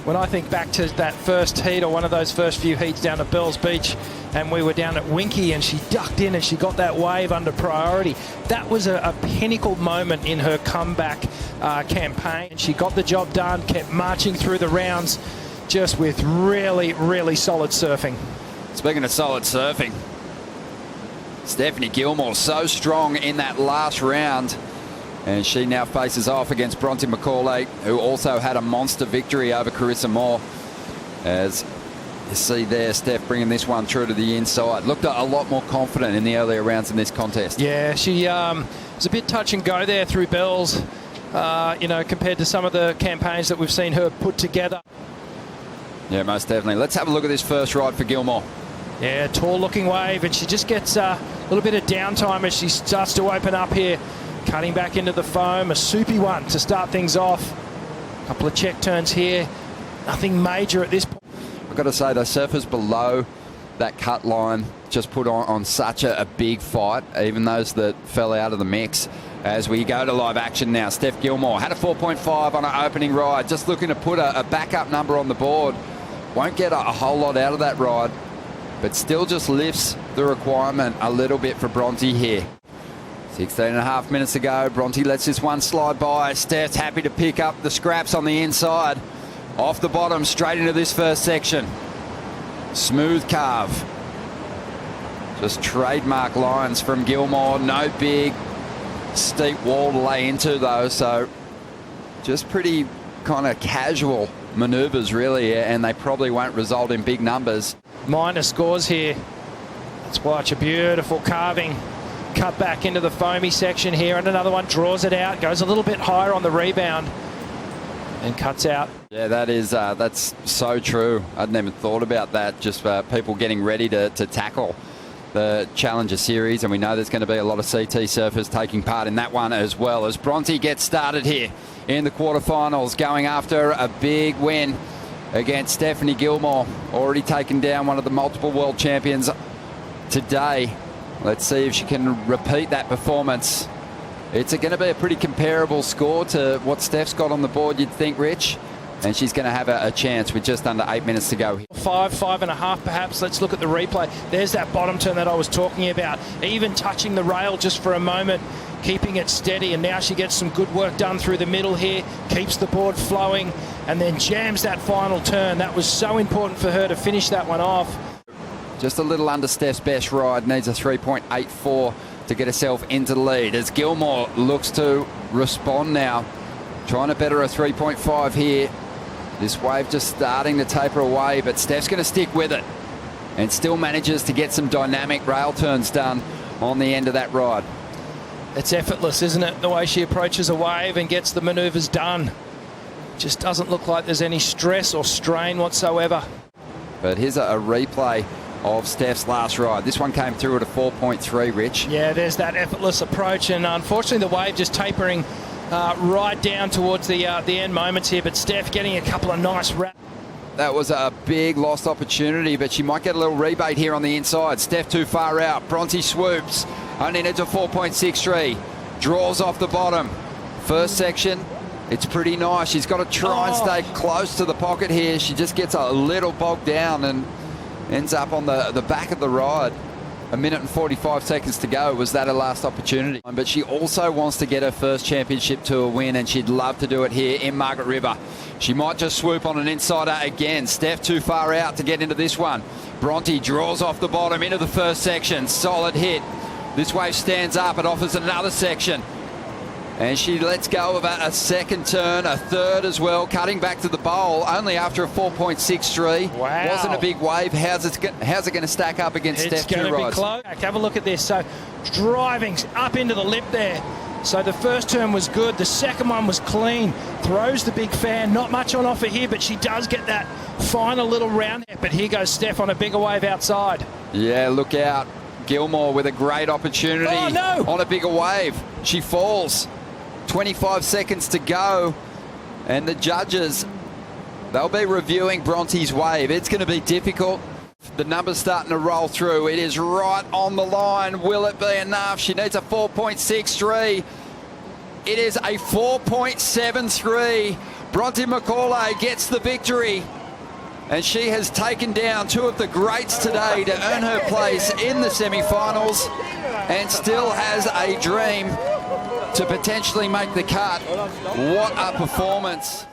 When I think back to that first heat or one of those first few heats down at Bells Beach, and we were down at Winky and she ducked in and she got that wave under priority, that was a pinnacle moment in her comeback campaign. She got the job done, kept marching through the rounds just with really, really solid surfing. Speaking of solid surfing, Stephanie Gilmore so strong in that last round. And she now faces off against Bronte Macaulay, who also had a monster victory over Carissa Moore. As you see there, Steph bringing this one through to the inside. Looked a lot more confident in the earlier rounds in this contest. Yeah, she was a bit touch and go there through Bells, you know, compared to some of the campaigns that we've seen her put together. Yeah, most definitely. Let's have a look at this first ride for Gilmore. Yeah, tall looking wave, and she just gets a little bit of downtime as she starts to open up here. Cutting back into the foam, a soupy one to start things off. A couple of check turns here. Nothing major at this point. I've got to say, the surfers below that cut line just put on such a big fight, even those that fell out of the mix. As we go to live action now, Steph Gilmore had a 4.5 on her opening ride, just looking to put a backup number on the board. Won't get a whole lot out of that ride, but still just lifts the requirement a little bit for Bronte here. 16.5 minutes ago, Bronte lets this one slide by. Steph's happy to pick up the scraps on the inside. Off the bottom, straight into this first section. Smooth carve. Just trademark lines from Gilmore. No big, steep wall to lay into, though, so just pretty kind of casual manoeuvres, really, and they probably won't result in big numbers. Minor scores here. Let's watch a beautiful carving. Cut back into the foamy section here, and another one draws it out, goes a little bit higher on the rebound and cuts out. Yeah, that's so true. I'd never thought about that, just for people getting ready to tackle the Challenger Series, and we know there's going to be a lot of CT surfers taking part in that one as well, as Bronte gets started here in the quarterfinals, going after a big win against Stephanie Gilmore, already taken down one of the multiple world champions today. Let's see if she can repeat that performance. It's going to be a pretty comparable score to what Steph's got on the board, you'd think, Rich. And she's going to have a chance with just under 8 minutes to go. 5.5 perhaps. Let's look at the replay. There's that bottom turn that I was talking about. Even touching the rail just for a moment, keeping it steady. And now she gets some good work done through the middle here, keeps the board flowing, and then jams that final turn. That was so important for her to finish that one off. Just a little under Steph's best ride. Needs a 3.84 to get herself into the lead, as Gilmore looks to respond now. Trying to better a 3.5 here. This wave just starting to taper away, but Steph's going to stick with it and still manages to get some dynamic rail turns done on the end of that ride. It's effortless, isn't it? The way she approaches a wave and gets the manoeuvres done. Just doesn't look like there's any stress or strain whatsoever. But here's a replay of Steph's last ride. This one came through at a 4.3, Rich. Yeah, there's that effortless approach, and unfortunately the wave just tapering right down towards the end moments here, but Steph getting a couple of nice wraps. That was a big lost opportunity, but she might get a little rebate here on the inside. Steph too far out. Bronte swoops. Only needs a 4.63. Draws off the bottom. First section, it's pretty nice. She's got to try and stay close to the pocket here. She just gets a little bogged down and ends up on the back of the ride. 1 minute and 45 seconds to go. Was that her last opportunity? But she also wants to get her first championship tour win, and she'd love to do it here in Margaret River. She might just swoop on an insider again. Steph too far out to get into this one. Bronte draws off the bottom into the first section. Solid hit. This wave stands up. It offers another section. And she lets go of a second turn, a third as well, cutting back to the bowl only after a 4.63. Wow. Wasn't a big wave. How's it going to stack up against Steph? It's going to be close. Have a look at this. So driving up into the lip there. So the first turn was good. The second one was clean. Throws the big fan. Not much on offer here, but she does get that final little round. But here goes Steph on a bigger wave outside. Yeah, look out. Gilmore with a great opportunity on a bigger wave. She falls. 25 seconds to go, and the judges, they'll be reviewing Bronte's wave. It's going to be difficult. The numbers starting to roll through. It is right on the line. Will it be enough? She needs a 4.63. It is a 4.73. Bronte Macaulay gets the victory. And she has taken down two of the greats today to earn her place in the semi-finals and still has a dream to potentially make the cut. What a performance.